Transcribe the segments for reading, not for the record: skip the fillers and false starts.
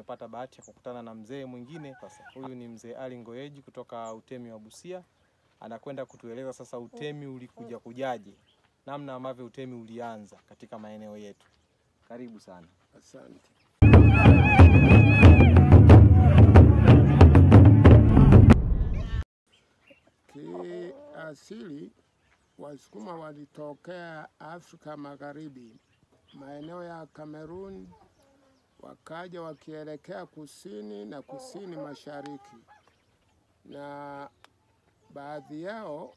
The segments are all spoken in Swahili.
tumepata bahati ya kukutana na mzee mwingine. Sasa huyu ni mzee Ali Ngoyeji kutoka Utemi wa Busia. Anakwenda kutueleza sasa Utemi ulikuja kujaje, namna ambavyo Utemi ulianza katika maeneo yetu. Karibu sana. Asante. Kiasili Wasukuma walitokea Afrika Magharibi, maeneo ya Kamerun, wakaja wakielekea kusini na kusini mashariki, na baadhi yao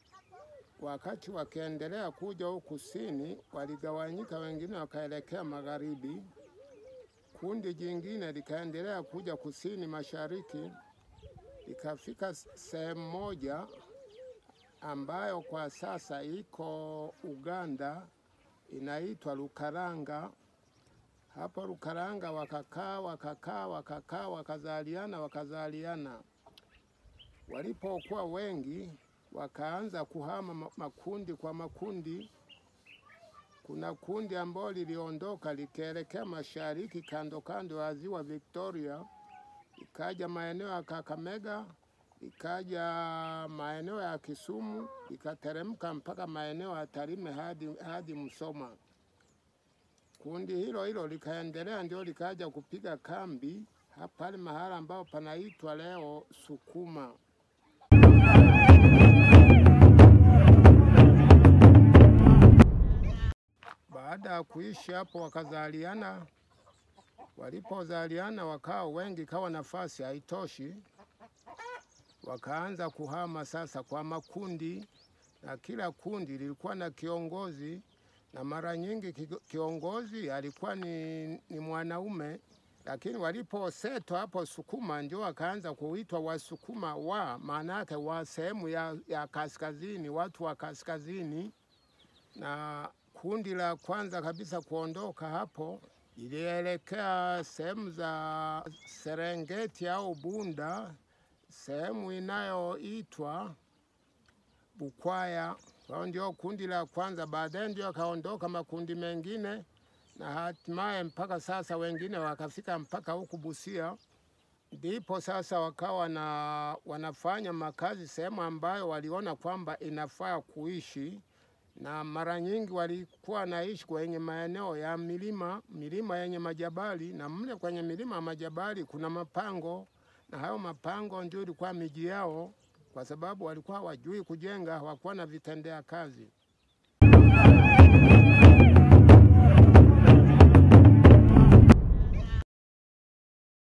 wakati wakiendelea kuja huku kusini waligawanyika, wengine wakaelekea magharibi, kundi jingine likaendelea kuja kusini mashariki, ikafika sehemu moja ambayo kwa sasa iko Uganda, inaitwa Lukaranga. Hapo Lukaranga wakazaliana. Walipokuwa wengi wakaanza kuhama makundi kwa makundi. Kuna kundi ambalo liliondoka likielekea mashariki kando kando ya ziwa Victoria, ikaja maeneo ya Kakamega, ikaja maeneo ya Kisumu, ikateremka mpaka maeneo ya Tarime hadi Musoma. Kundi hilo likaendelea, ndio likaja kupiga kambi hapa mahali ambao panaitwa leo Sukuma. Baada ya kuishi hapo wakazaliana. Walipozaliana wakawa wengi, kawa nafasi haitoshi, wakaanza kuhama sasa kwa makundi, na kila kundi lilikuwa na kiongozi, na mara nyingi kiongozi alikuwa ni mwanaume. Lakini waliposetwa hapo Sukuma, ndio wakaanza kuitwa Wasukuma, maana yake wa sehemu ya kaskazini, watu wa kaskazini. Na kundi la kwanza kabisa kuondoka hapo ilielekea sehemu za Serengeti au Bunda, sehemu inayoitwa Bukwaya. Wao ndio kundi la kwanza. Baadaye ndio kaondoka makundi mengine, na hatimaye mpaka sasa wengine wakafika mpaka huku Busia. Ndipo sasa wakawa wanafanya makazi sehemu ambayo waliona kwamba inafaa kuishi, na mara nyingi walikuwa naishi kwenye maeneo ya milima yenye majabali, na mle kwenye milima ya majabali kuna mapango, na hayo mapango ndio ilikuwa miji yao, kwa sababu walikuwa hawajui kujenga, hawakuwa na vitendea kazi.